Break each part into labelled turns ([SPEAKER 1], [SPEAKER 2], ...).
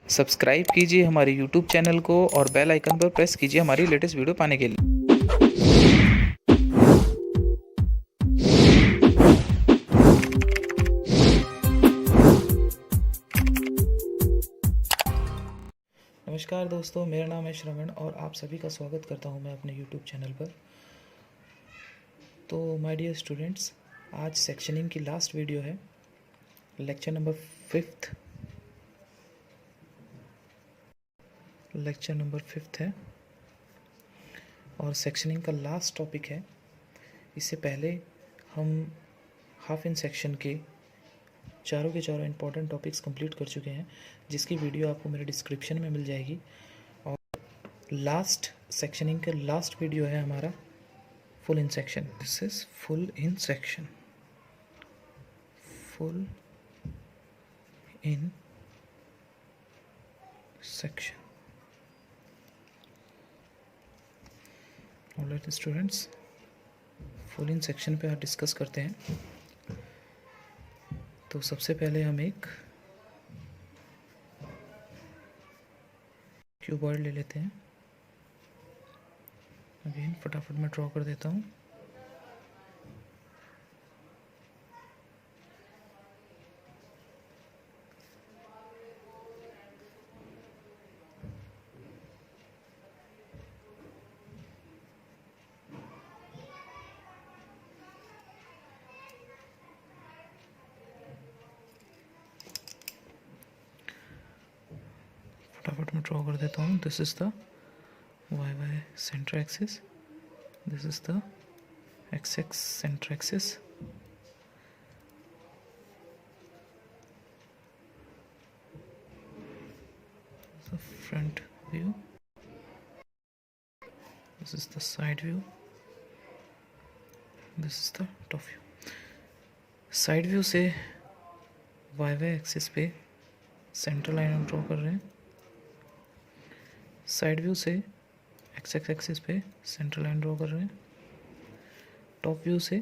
[SPEAKER 1] Subscribe कीजिए हमारे YouTube channel को और बेल आइकन पर प्रेस कीजिए हमारी लेटेस्ट वीडियो पाने के लिए। नमस्कार दोस्तों, मेरा नाम है श्रवण और आप सभी का स्वागत करता हूं मैं अपने यूट्यूब चैनल पर। तो माय डियर स्टूडेंट्स, आज सेक्शनिंग की लास्ट वीडियो है, लेक्चर नंबर 5 है और सेक्शनिंग का लास्ट टॉपिक है। इससे पहले हम हाफ इन सेक्शन के चारों इम्पोर्टेंट टॉपिक्स कंप्लीट कर चुके हैं, जिसकी वीडियो आपको मेरे डिस्क्रिप्शन में मिल जाएगी। और लास्ट सेक्शनिंग का लास्ट वीडियो है हमारा full in section. This is full in section. Alright students, full in section पे आप डिस्कस करते हैं। तो सबसे पहले हम एक क्यूबॉइड ले लेते हैं। अगेन फटाफट मैं ड्रॉ कर देता हूँ। फटाफट मैं ड्रॉ कर देता हूँ। This is the y center axis, this is the x center axis, the front view, this is the side view, this is the top view. Side view से y एक्सिस पे सेंटर लाइन हम draw कर रहे हैं। Side view से X axis पे centre line draw कर रहे हैं। टॉप व्यू से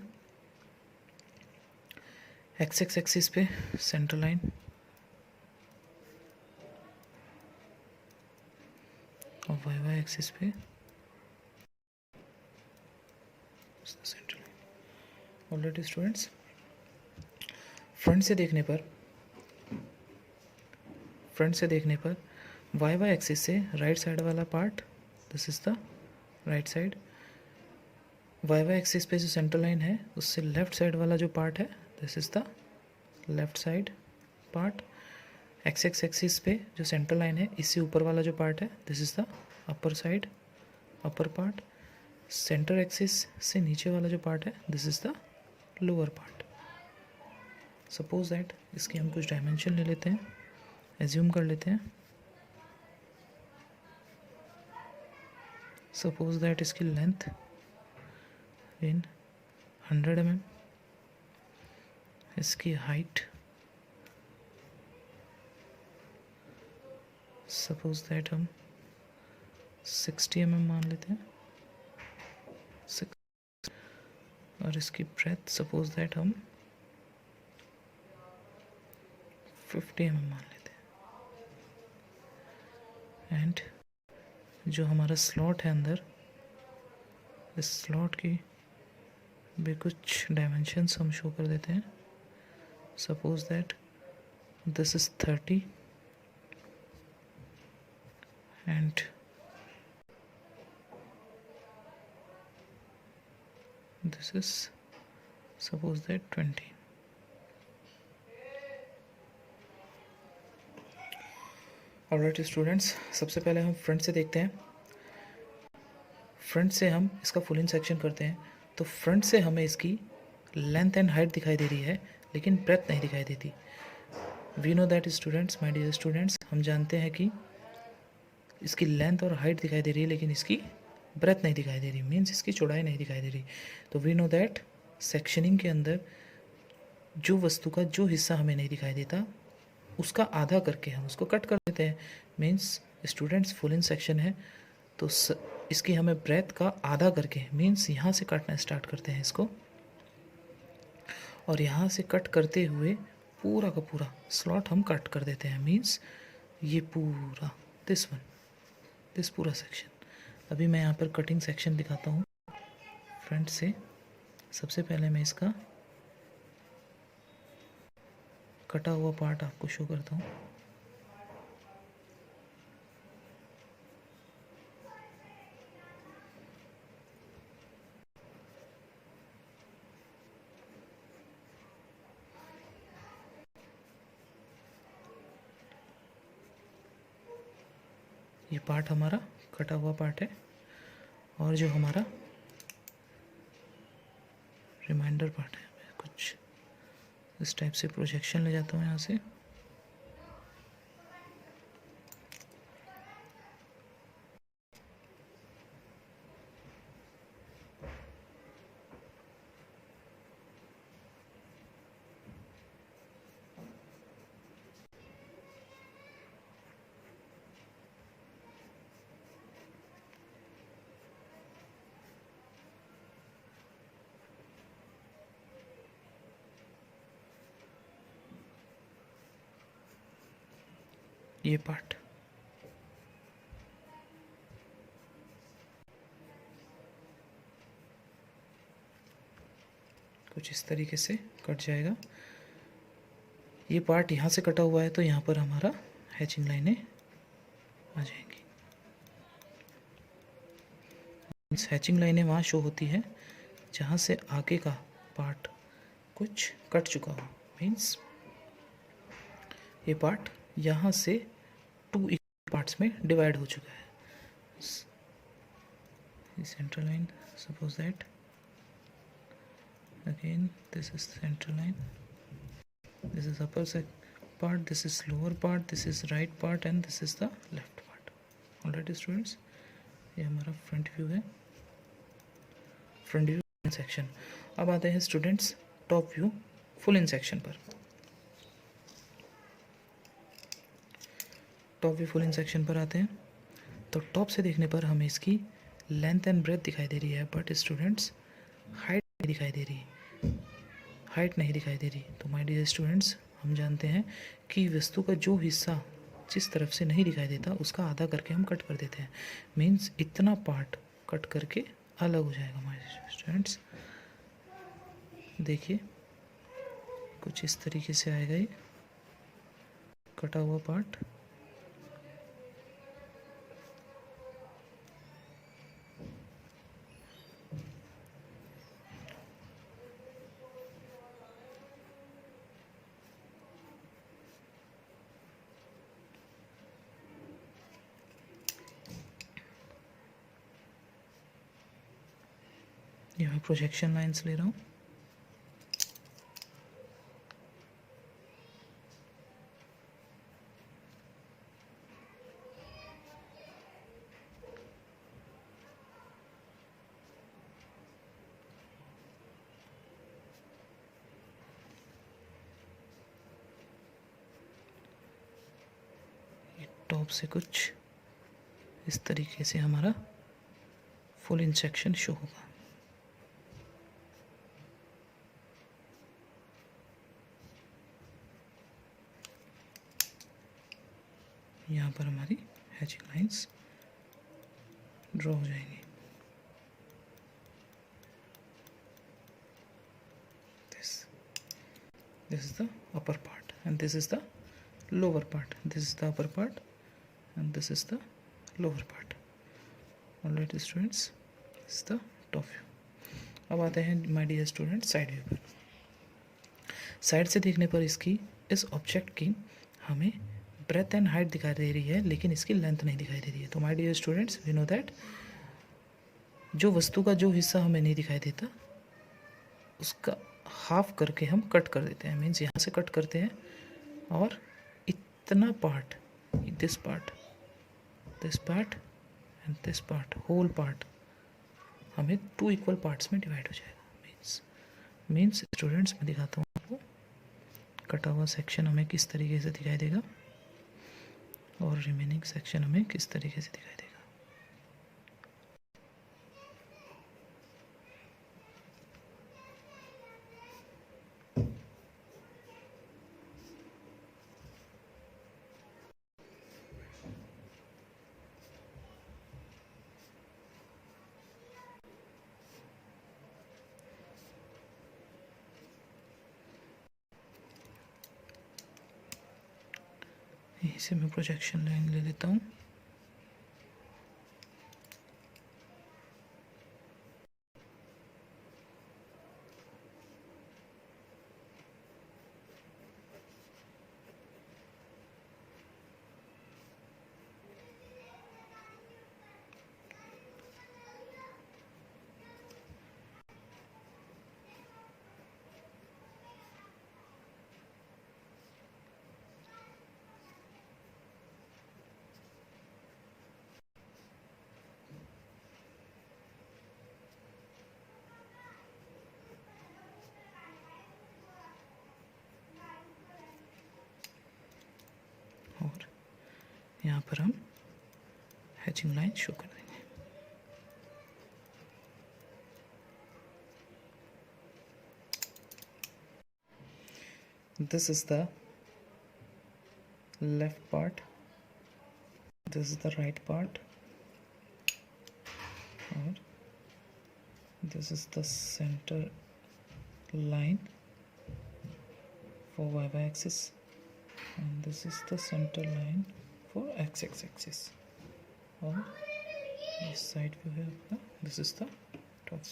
[SPEAKER 1] एक्स एक्सिस पे सेंटर लाइन और वाई एक्सिस पे centre line. Already students, front से देखने पर वाई एक्सिस से राइट साइड वाला part, this is the right side. Y axis पे जो सेंटर लाइन है उससे लेफ्ट साइड वाला जो पार्ट है, this is the left side part. X axis पे जो सेंटर लाइन है इससे ऊपर वाला जो पार्ट है, this is the upper side, upper part. Centre axis से नीचे वाला जो पार्ट है, this is the lower part. Suppose that इसकी हम कुछ डायमेंशन ले लेते हैं, एज्यूम कर लेते हैं। सपोज दैट इसकी लेंथ इन 100 mm, इसकी हाइट सपोज दैट हम 60 mm मान लेते हैं, और इसकी ब्रेथ सपोज दैट हम 50 mm मान लेते हैं। एंड जो हमारा स्लॉट है अंदर, इस स्लॉट की भी कुछ डायमेंशंस हम शो कर देते हैं। Suppose that this is 30 and this is suppose that 20। Alright students, सबसे पहले हम फ्रंट से देखते हैं। फ्रंट से हम इसका फुल इन सेक्शन करते हैं। तो फ्रंट से हमें इसकी लेंथ एंड हाइट दिखाई दे रही है, लेकिन ब्रेथ नहीं दिखाई देती। We know that students, my dear students, हम जानते हैं कि इसकी लेंथ और हाइट दिखाई दे रही है, लेकिन इसकी ब्रेथ नहीं दिखाई दे रही, मीन्स इसकी चौड़ाई नहीं दिखाई दे रही। तो वी नो दैट सेक्शनिंग के अंदर जो वस्तु का जो हिस्सा हमें नहीं दिखाई देता, उसका आधा करके हम उसको कट कर देते हैं। Means students, full in section है तो इसकी हमें ब्रेथ का आधा करके, मीन्स यहाँ से काटना स्टार्ट करते हैं इसको, और यहाँ से कट करते हुए पूरा का पूरा स्लॉट हम कट कर देते हैं। मीन्स ये पूरा दिस पूरा सेक्शन। अभी मैं यहाँ पर कटिंग सेक्शन दिखाता हूँ फ्रंट से। सबसे पहले मैं इसका कटा हुआ पार्ट आपको शो करता हूँ। ये पार्ट हमारा कटा हुआ पार्ट है, और जो हमारा रिमाइंडर पार्ट है, मैं कुछ इस टाइप से प्रोजेक्शन ले जाता हूँ यहाँ से। ये पार्ट कुछ इस तरीके से कट जाएगा। ये पार्ट यहाँ से कटा हुआ है तो यहाँ पर हमारा हैचिंग लाइनें आ जाएंगी। इस हैचिंग लाइनें वहाँ शो होती है जहाँ से आगे का पार्ट कुछ कट चुका हो। मीन्स ये पार्ट यहाँ से 2 इक्वल पार्ट्स में डिवाइड हो चुका है। Central line, suppose that again this is central line, this is upper part, this is lower part, this is right part and this is the left part. Alright students, ये हमारा front view है, front view section. अब आते हैं students top view full in section पर। Top view full in section पर आते हैं तो टॉप से देखने पर हमें इसकी लेंथ एंड ब्रेथ दिखाई दे रही है, बट स्टूडेंट्स हाइट नहीं दिखाई दे रही, हाइट नहीं दिखाई दे रही। तो माय डियर स्टूडेंट्स, हम जानते हैं कि वस्तु का जो हिस्सा जिस तरफ से नहीं दिखाई देता उसका आधा करके हम कट कर देते हैं। मीन्स इतना पार्ट कट करके अलग हो जाएगा। माय स्टूडेंट्स देखिए कुछ इस तरीके से आएगा ये कटा हुआ पार्ट। यहाँ प्रोजेक्शन लाइंस ले रहा हूँ। टॉप से कुछ इस तरीके से हमारा फुल इन सेक्शन शो होगा। यहाँ पर हमारी हैचिंग लाइंस ड्रॉ हो जाएंगी। This is the upper part and this is the lower part. This is the upper part and this is the lower part. Alright students, this is the top view. अब आते हैं my dear students side view पर। Side से देखने पर इसकी इस object की हमें ब्रेथ एंड हाइट दिखाई दे रही है, लेकिन इसकी लेंथ नहीं दिखाई दे रही है। तो my dear students, we know that जो वस्तु का जो हिस्सा हमें नहीं दिखाई देता उसका हाफ करके हम कट कर देते हैं। मीन्स यहाँ से कट करते हैं और इतना part, this part and this part, whole part हमें 2 इक्वल पार्ट्स में डिवाइड हो जाएगा। मीन्स स्टूडेंट्स मैं दिखाता हूँ आपको कटा हुआ सेक्शन हमें किस तरीके से दिखाई देगा और रिमेनिंग सेक्शन हमें किस तरीके से दिखाई देगा। से मैं प्रोजेक्शन लाइन ले लेता हूँ। और यहाँ पर हम हैचिंग लाइन शो कर देंगे। This is the left part, this is the right part, और this is the center line for y axis, and this is the center line for x axis, और इस साइड व्यू है आपका, this is the top.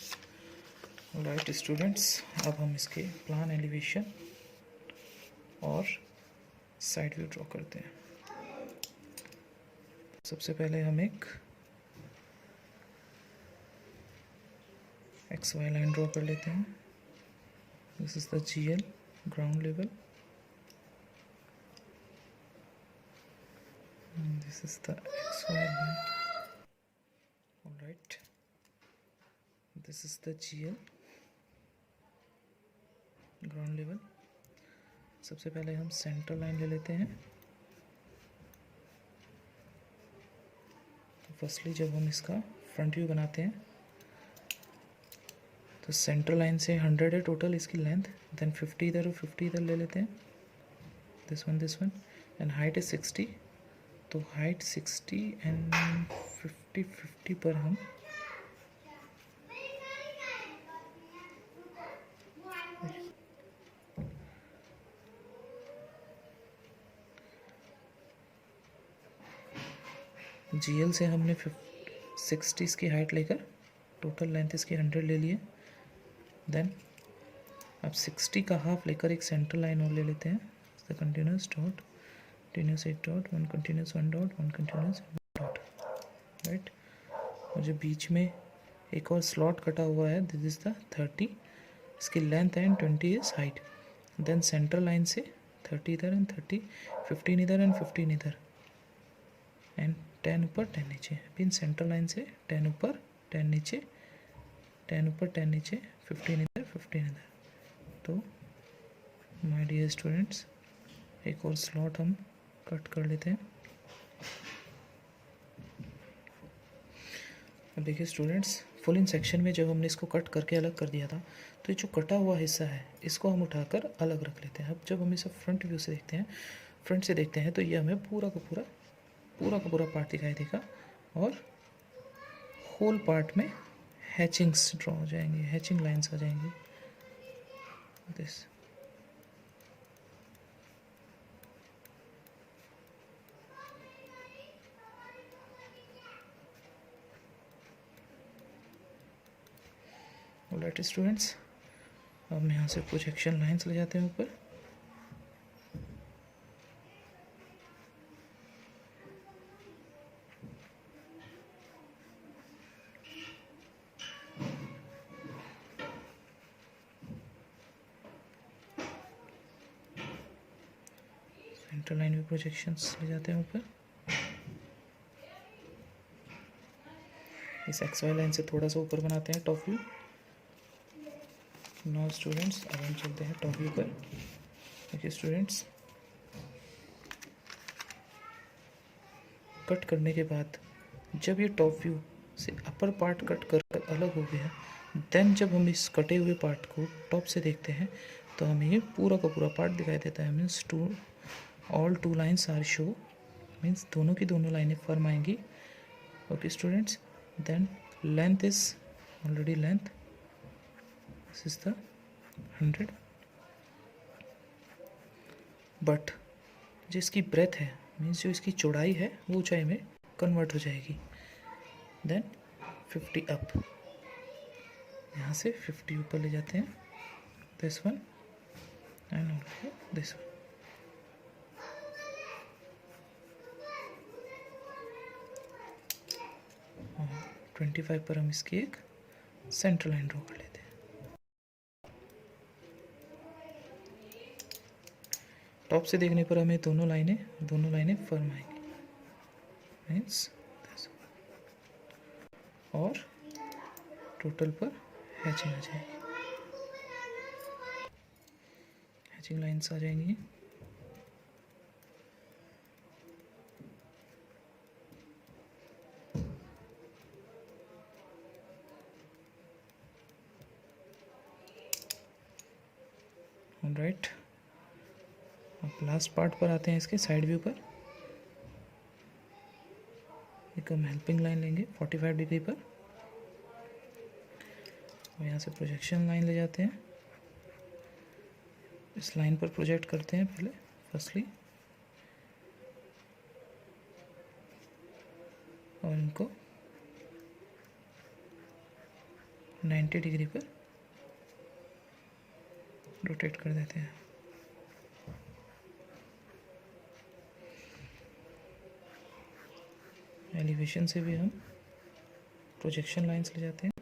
[SPEAKER 1] Alright students, अब हम इसके plan elevation और side view draw करते हैं। सबसे पहले हम एक एक्स वाई लाइन ड्रॉ कर लेते हैं। This is the GL ground level, this is the XY line. Alright, this is the GL ground level. सबसे पहले हम सेंटर लाइन ले लेते हैं। तो फर्स्टली जब हम इसका फ्रंट व्यू बनाते हैं तो सेंटर लाइन से 100 है टोटल इसकी लेंथ, देन 50 इधर और 50 इधर ले लेते हैं, this one, and height is 60। तो हाइट 60 एंड 50 पर हम GL से हमने 60 इसकी हाइट लेकर टोटल लेंथ इसकी 100 ले लिए। देन अब 60 का हाफ लेकर एक सेंटर लाइन और ले लेते हैं, कंटिन्यूस डॉट, कंटिन्यूस एक dot, one continuous one dot, one continuous dot, right. और जो बीच में एक और स्लॉट कटा हुआ है, दिस इज द 30, इसकी length and 20 is height. Then centre line से 30 इधर एंड 30, 15 इधर एंड 15 इधर, एंड 10 ऊपर 10 नीचे। पिन सेंटर लाइन से 10 ऊपर 10 नीचे, 10 ऊपर 10 नीचे, 15 इधर 15 इधर। तो माय डियर स्टूडेंट्स, एक और स्लॉट हम कट कर लेते हैं। अब देखिए स्टूडेंट्स, फुल इन सेक्शन में जब हमने इसको कट करके अलग कर दिया था, तो ये जो कटा हुआ हिस्सा है इसको हम उठाकर अलग रख लेते हैं। अब जब हम इसे फ्रंट व्यू से देखते हैं, फ्रंट से देखते हैं, तो ये हमें पूरा का पूरा पार्ट दिखाई देगा, और होल पार्ट में हैचिंग्स ड्रॉ हो जाएंगे, हैचिंग लाइंस आ जाएंगी, दिस। ऑलराइट स्टूडेंट्स, अब हम यहाँ से प्रोजेक्शन लाइंस ले जाते हैं ऊपर। सेंटर लाइन में प्रोजेक्शंस ले जाते हैं ऊपर। इस XY लाइन से थोड़ा सा ऊपर बनाते हैं टॉप व्यू। नाउ स्टूडेंट्स, अब हम चलते हैं टॉप व्यू पर। देखिए स्टूडेंट्स, कट करने के बाद जब ये टॉप व्यू से अपर पार्ट कट कर अलग हो गया, देन जब हम इस कटे हुए पार्ट को टॉप से देखते हैं तो हमें ये पूरा का पूरा पार्ट दिखाई देता है। Means all two lines are show, means दोनों की दोनों लाइनें फर्म आएंगी। Okay students, then length is already length, this is the 100, but जिसकी ब्रेथ है मीन्स जो इसकी चौड़ाई है वो ऊंचाई में कन्वर्ट हो जाएगी। देन 50 अप, यहाँ से 50 ऊपर ले जाते हैं, this one and also this one. और 25 पर हम इसकी एक सेंटर लाइन ड्रॉ कर लेते हैं। टॉप से देखने पर हमें दोनों लाइनें फर्म आएंगी, मीन्स और टोटल पर हैचिंग आ जाएगी, हैचिंग लाइन्स आ जाएंगी। ऑलराइट, अब लास्ट पार्ट पर आते हैं, इसके साइड व्यू पर एक हम हेल्पिंग लाइन लेंगे 45 डिग्री पर, और यहाँ से प्रोजेक्शन लाइन ले जाते हैं, इस लाइन पर प्रोजेक्ट करते हैं पहले फर्स्टली, और इनको 90 डिग्री पर रोटेट कर देते हैं। एलिवेशन से भी हम प्रोजेक्शन लाइंस ले जाते हैं,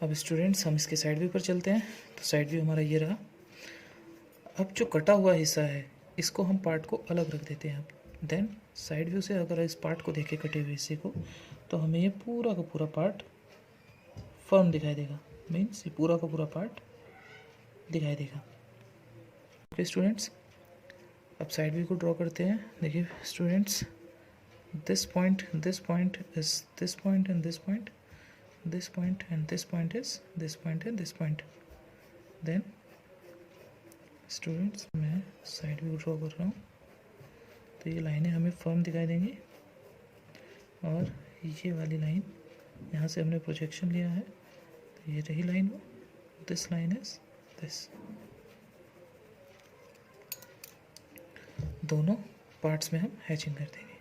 [SPEAKER 1] अब स्टूडेंट्स हम इसके साइड व्यू पर चलते हैं। तो साइड व्यू हमारा ये रहा। अब जो कटा हुआ हिस्सा है इसको हम पार्ट को अलग रख देते हैं। अब देन साइड व्यू से अगर इस पार्ट को देखें, कटे हुए हिस्से को, तो हमें ये पूरा का पूरा पार्ट फर्म दिखाई देगा, मीन्स ये पूरा का पूरा पार्ट दिखाई देगा। ओके स्टूडेंट्स, अब साइड व्यू को ड्रॉ करते हैं। देखिए students, this point is this point and this point, this point and this point is this point and this point. Then students मैं साइड व्यू ड्रॉ कर रहा हूँ, तो ये लाइनें हमें फर्म दिखाई देंगी, और ये वाली लाइन यहाँ से हमने प्रोजेक्शन लिया है, तो ये रही line, this line is this. दोनों पार्ट्स में हम हैचिंग कर देंगे।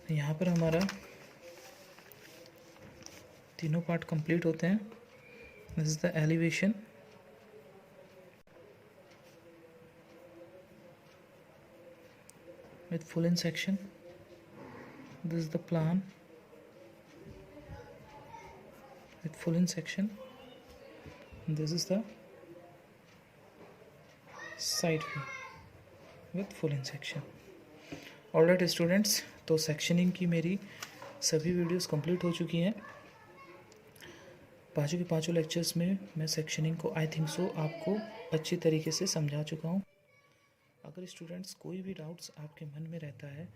[SPEAKER 1] यहाँ पर हमारा तीनों पार्ट कंप्लीट होते हैं। This is the elevation, with full in section. This is the plan with full in section. This is the side view with full in section. Alright students, तो सेक्शनिंग की मेरी सभी वीडियोस कंप्लीट हो चुकी हैं। पाँचों के पाँचों लेक्चर्स में मैं सेक्शनिंग को आई थिंक सो आपको अच्छी तरीके से समझा चुका हूँ। अगर स्टूडेंट्स कोई भी डाउट्स आपके मन में रहता है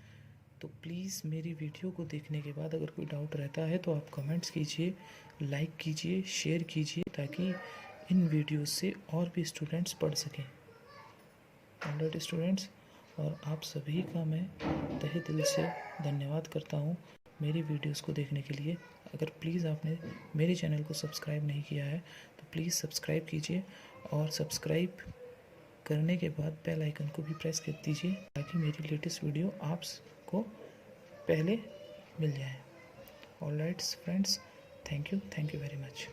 [SPEAKER 1] तो प्लीज़ मेरी वीडियो को देखने के बाद अगर कोई डाउट रहता है तो आप कमेंट्स कीजिए, लाइक कीजिए, शेयर कीजिए, ताकि इन वीडियोस से और भी स्टूडेंट्स पढ़ सकें। ऑलराइट स्टूडेंट्स, और आप सभी का मैं तहे दिल से धन्यवाद करता हूँ मेरी वीडियोस को देखने के लिए। अगर प्लीज़ आपने मेरे चैनल को सब्सक्राइब नहीं किया है तो प्लीज़ सब्सक्राइब कीजिए, और सब्सक्राइब करने के बाद बेल आइकन को भी प्रेस कर दीजिए ताकि मेरी लेटेस्ट वीडियो आपको पहले मिल जाए। Alright friends, thank you very much.